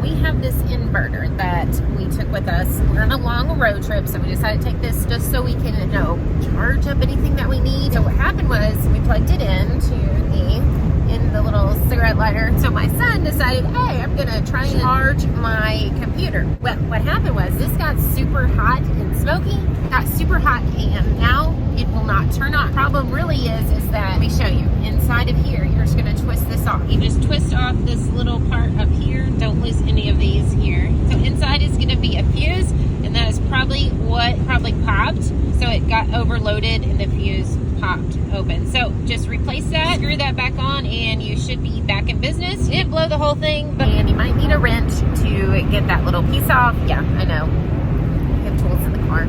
we have this inverter that we took with us. We're on a long road trip, so we decided to take this just so we can, charge up anything that we need. So what happened was we plugged it in the little cigarette lighter. So my son decided, hey, I'm gonna try and charge my computer. Well, what happened was this got super hot and smoky, got super hot, and now it will not turn on. Problem really is that, let me show you, inside of here, you're just gonna twist this off. You just twist off this little part up here. Don't lose any of these here. So inside is gonna be a fuse, and that is probably what popped. So it got overloaded and the fuse popped open. So just replace that, screw that back on, and you should be back in business. It didn't blow the whole thing, and you might need a wrench to get that little piece off. Yeah, I know. We have tools in the car.